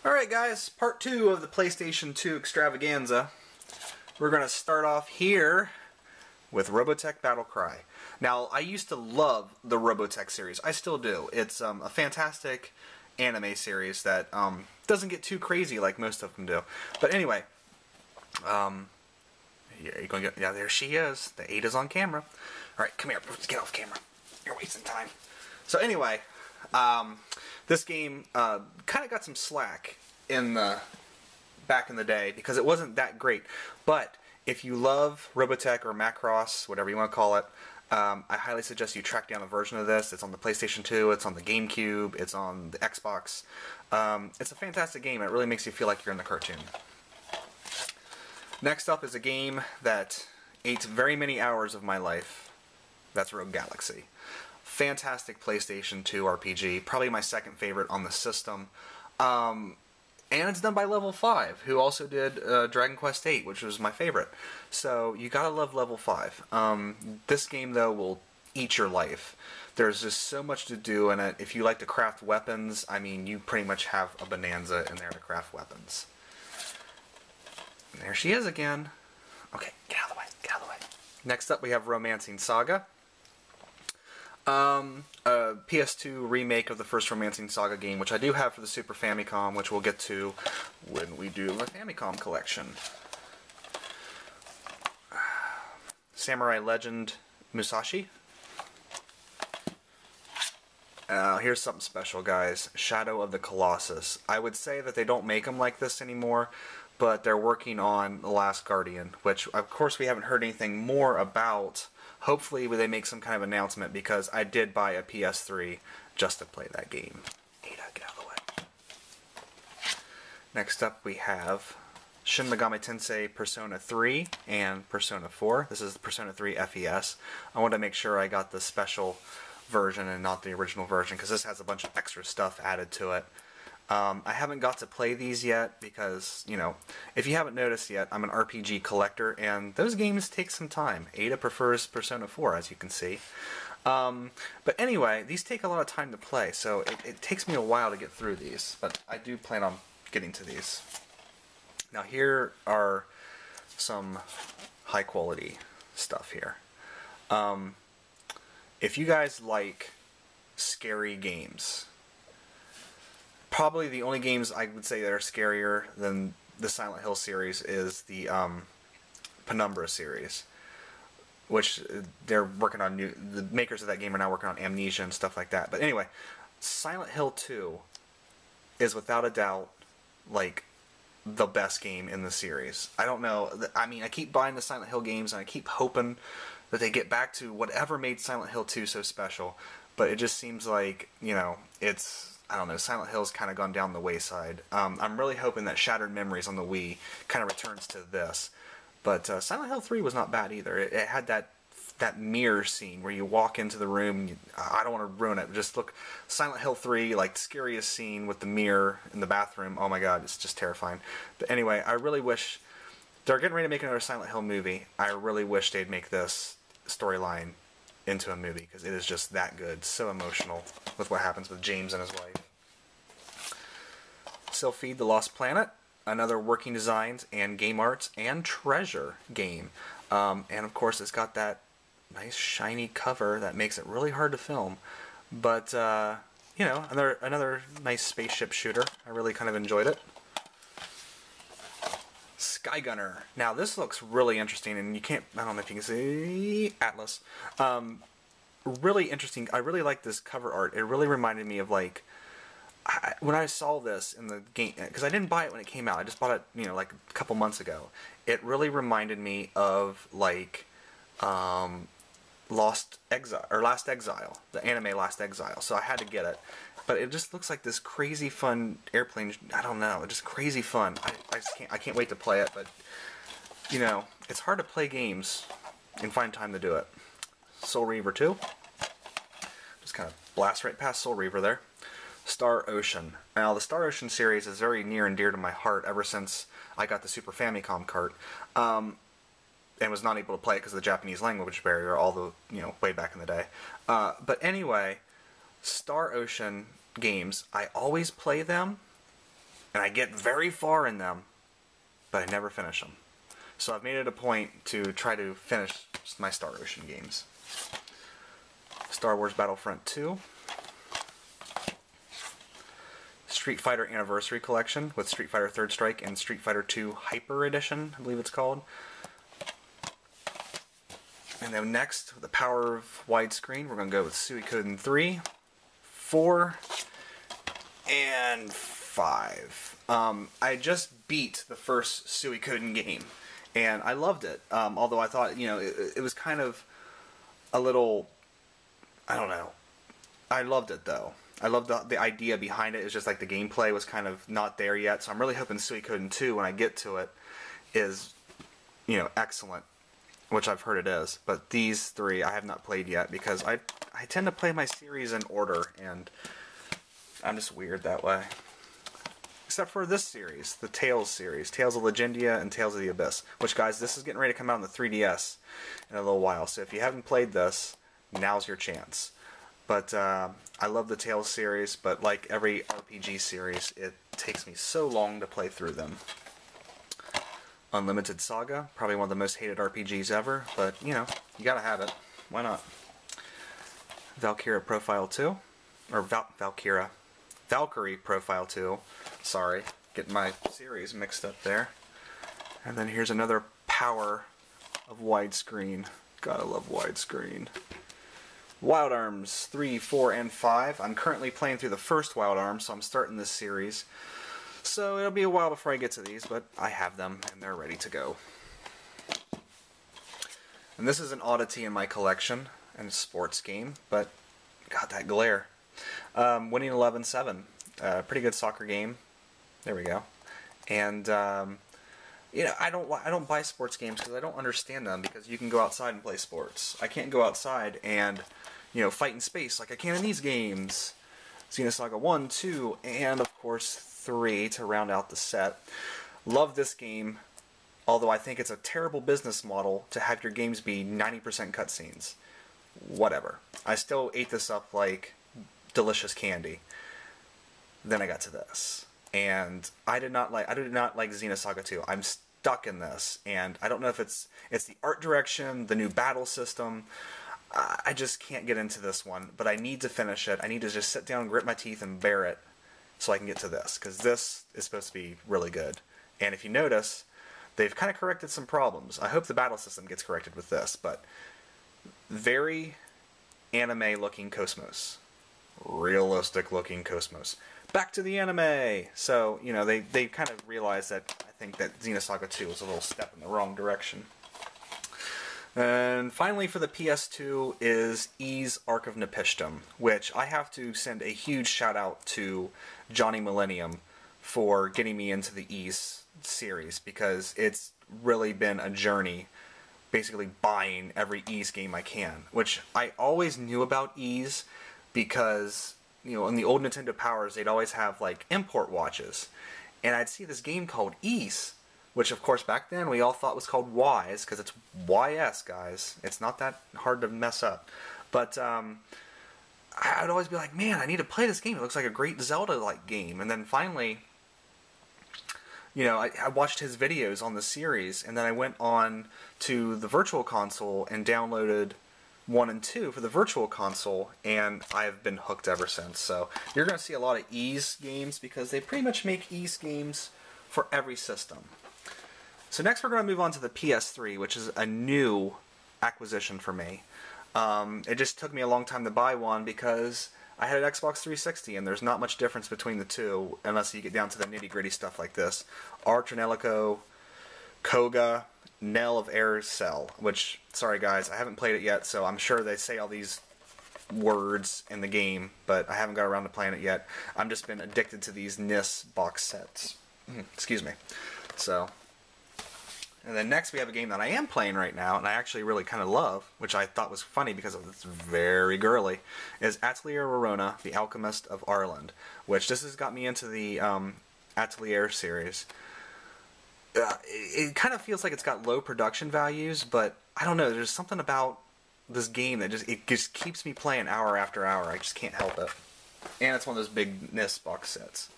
Alright guys, part 2 of the PlayStation 2 extravaganza. We're going to start off here with Robotech Battle Cry. Now, I used to love the Robotech series. I still do. It's a fantastic anime series that doesn't get too crazy like most of them do. But anyway, yeah, there she is. The Ada's on camera. Alright, come here. Let's get off camera. You're wasting time. So anyway, this game kind of got some slack back in the day because it wasn't that great. But if you love Robotech or Macross, whatever you want to call it, I highly suggest you track down a version of this. It's on the PlayStation 2, it's on the GameCube, it's on the Xbox. It's a fantastic game. It really makes you feel like you're in the cartoon. Next up is a game that ate very many hours of my life. That's Rogue Galaxy. Fantastic PlayStation 2 RPG, probably my second favorite on the system. And it's done by Level 5, who also did Dragon Quest VIII, which was my favorite. So you gotta love Level 5. This game, though, will eat your life. There's just so much to do in it. If you like to craft weapons, I mean, you pretty much have a bonanza in there to craft weapons. And there she is again. Okay, get out of the way, get out of the way. Next up, we have Romancing Saga. A PS2 remake of the first Romancing Saga game, which I do have for the Super Famicom, which we'll get to when we do the Famicom Collection. Samurai Legend Musashi. Here's something special, guys. Shadow of the Colossus. I would say that they don't make them like this anymore, but they're working on The Last Guardian, which, of course, we haven't heard anything more about. Hopefully they make some kind of announcement, because I did buy a PS3 just to play that game. Ada, get out of the way. Next up we have Shin Megami Tensei Persona 3 and Persona 4. This is Persona 3 FES. I wanted to make sure I got the special version and not the original version, because this has a bunch of extra stuff added to it. I haven't got to play these yet because, you know, if you haven't noticed yet, I'm an RPG collector, and those games take some time. Ada prefers Persona 4, as you can see. But anyway, these take a lot of time to play, so it takes me a while to get through these, but I do plan on getting to these. Now here are some high-quality stuff here. If you guys like scary games, probably the only games I would say that are scarier than the Silent Hill series is the Penumbra series, which they're working on the makers of that game are now working on Amnesia and stuff like that. But anyway, Silent Hill 2 is without a doubt like the best game in the series. I don't know. I mean, I keep buying the Silent Hill games and I keep hoping that they get back to whatever made Silent Hill 2 so special. But it just seems like, you know, I don't know, Silent Hill's kind of gone down the wayside. I'm really hoping that Shattered Memories on the Wii kind of returns to this. But Silent Hill 3 was not bad either. It had that mirror scene where you walk into the room. And I don't want to ruin it. Just look, Silent Hill 3, like the scariest scene with the mirror in the bathroom. Oh my god, it's just terrifying. But anyway, I really wish, they're getting ready to make another Silent Hill movie. I really wish they'd make this storyline into a movie, because it is just that good, so emotional with what happens with James and his wife. Sylphid the Lost Planet, another working designs and game arts and treasure game, and of course it's got that nice shiny cover that makes it really hard to film, but you know, another nice spaceship shooter. I really kind of enjoyed it. Skygunner. Now this looks really interesting, and I don't know if you can see Atlas. Really interesting. I really like this cover art. It really reminded me of, like, when I saw this in the game, because I didn't buy it when it came out. I just bought it, you know, like a couple months ago. It really reminded me of, like, Last Exile, the anime Last Exile. So I had to get it. But it just looks like this crazy fun airplane. I don't know, just crazy fun. I can't wait to play it. But you know, it's hard to play games and find time to do it. Soul Reaver 2. Just kind of blast right past Soul Reaver there. Star Ocean. Now the Star Ocean series is very near and dear to my heart ever since I got the Super Famicom cart. And was not able to play it because of the Japanese language barrier, way back in the day. But anyway, Star Ocean games, I always play them and I get very far in them, but I never finish them. So I've made it a point to try to finish my Star Ocean games. Star Wars Battlefront 2, Street Fighter Anniversary Collection with Street Fighter Third Strike and Street Fighter 2 Hyper Edition, I believe it's called. And then next, with the power of widescreen, we're going to go with Suikoden 3, 4, and 5. I just beat the first Suikoden game, and I loved it. Although I thought, it was kind of a little, I don't know. I loved it, though. I loved the idea behind it. It's just like the gameplay was kind of not there yet, so I'm really hoping Suikoden 2, when I get to it, is, excellent, which I've heard it is. But these three I have not played yet, because I tend to play my series in order, and I'm just weird that way. Except for this series, the Tales series, Tales of Legendia and Tales of the Abyss, which, guys, this is getting ready to come out on the 3DS in a little while, so if you haven't played this, now's your chance. But I love the Tales series, but like every RPG series, it takes me so long to play through them. Unlimited Saga, probably one of the most hated RPGs ever, but, you gotta have it. Why not? Valkyria Profile 2, or Valkyrie Profile 2, sorry, getting my series mixed up there. And then here's another power of widescreen. Gotta love widescreen. Wild Arms 3, 4, and 5. I'm currently playing through the first Wild Arms, so I'm starting this series. So it'll be a while before I get to these, but I have them, and they're ready to go. And this is an oddity in my collection, and a sports game, but God, that glare. Winning 11-7. Pretty good soccer game. There we go. And, I don't buy sports games because I don't understand them, because you can go outside and play sports. I can't go outside and, fight in space like I can in these games. Xenosaga 1, 2, and of course 3 to round out the set. Love this game, although I think it's a terrible business model to have your games be 90% cutscenes. Whatever. I still ate this up like delicious candy. Then I got to this, and I did not like Xenosaga 2. I'm stuck in this, and I don't know if it's the art direction, the new battle system. I just can't get into this one, but I need to finish it. I need to just sit down, grit my teeth, and bear it so I can get to this, because this is supposed to be really good. And if you notice, they've kind of corrected some problems. I hope the battle system gets corrected with this, but very anime-looking Cosmos. Realistic-looking Cosmos. Back to the anime! So, they kind of realized that I think that Xenosaga 2 was a little step in the wrong direction. And finally for the PS2 is Ys Arc of Nepishtim, which I have to send a huge shout out to Johnny Millennium for getting me into the Ys series, because it's really been a journey, basically buying every Ys game I can, which I always knew about Ys because, in the old Nintendo Powers, they'd always have, like, import watches. And I'd see this game called Ys, which, of course, back then we all thought was called Ys, because it's YS, guys. It's not that hard to mess up. But I'd always be like, man, I need to play this game. It looks like a great Zelda-like game. And then finally, I watched his videos on the series, and then I went on to the Virtual Console and downloaded 1 and 2 for the Virtual Console, and I've been hooked ever since. So you're going to see a lot of Ys games, because they pretty much make Ys games for every system. So next we're going to move on to the PS3, which is a new acquisition for me. It just took me a long time to buy one because I had an Xbox 360, and there's not much difference between the two unless you get down to the nitty-gritty stuff like this. Arch Renelico, Koga, Knell of Aircell, which, sorry guys, I haven't played it yet, so I'm sure they say all these words in the game, but I haven't got around to playing it yet. I've just been addicted to these NIS box sets. Excuse me. So... And then next we have a game that I am playing right now, and I actually really kind of love, which I thought was funny because it's very girly, is Atelier Rorona, The Alchemist of Arland, which this has got me into the Atelier series. It kind of feels like it's got low production values, but I don't know, there's something about this game that just keeps me playing hour after hour. I just can't help it. And it's one of those big NIS box sets.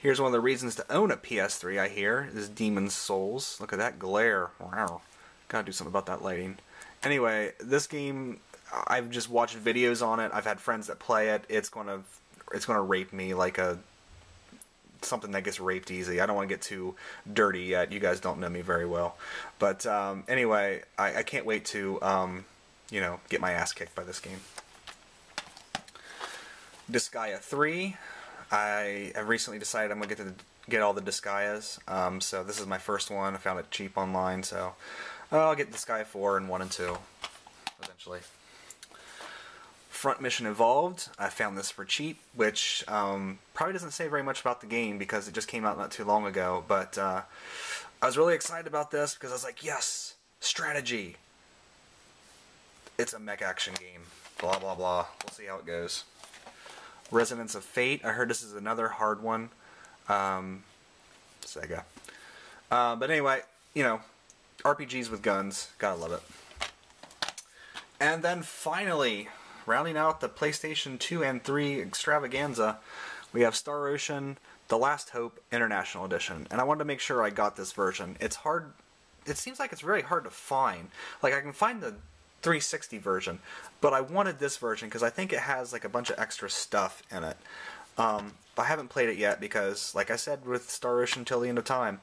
Here's one of the reasons to own a PS3, I hear, is Demon's Souls. Look at that glare. Wow. Gotta do something about that lighting. Anyway, this game, I've just watched videos on it. I've had friends that play it. It's gonna rape me like something that gets raped easy. I don't want to get too dirty yet. You guys don't know me very well. But anyway, I can't wait to, you know, get my ass kicked by this game. Disgaea 3. I have recently decided I'm going to get all the Disgaeas. So this is my first one. I found it cheap online, so I'll get Disgaea 4 and 1 and 2 eventually. Front Mission Evolved. I found this for cheap, which probably doesn't say very much about the game because it just came out not too long ago. But I was really excited about this because I was like, yes, strategy. It's a mech action game. Blah, blah, blah. We'll see how it goes. Resonance of Fate. I heard this is another hard one. Sega. But anyway, you know, RPGs with guns. Gotta love it. And then finally, rounding out the PlayStation 2 and 3 extravaganza, we have Star Ocean, The Last Hope International Edition. And I wanted to make sure I got this version. It's hard. It seems like it's really hard to find. Like, I can find the 360 version, but I wanted this version because I think it has like a bunch of extra stuff in it. But I haven't played it yet because, like I said, with Star Ocean till the end of time,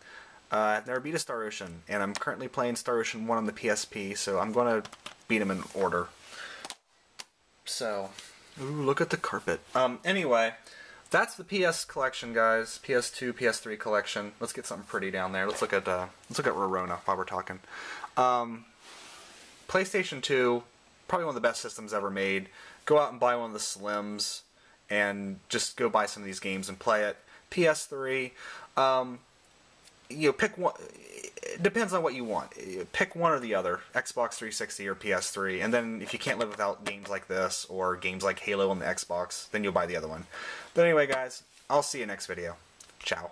I've never beat a Star Ocean, and I'm currently playing Star Ocean 1 on the PSP, so I'm going to beat them in order. So, ooh, look at the carpet. Anyway, that's the PS collection, guys. PS2, PS3 collection. Let's get something pretty down there. Let's look at Rorona while we're talking. PlayStation 2, probably one of the best systems ever made. Go out and buy one of the Slims, and just go buy some of these games and play it. PS3, you know, pick one. It depends on what you want. Pick one or the other, Xbox 360 or PS3, and then if you can't live without games like this, or games like Halo on the Xbox, then you'll buy the other one. But anyway, guys, I'll see you next video. Ciao.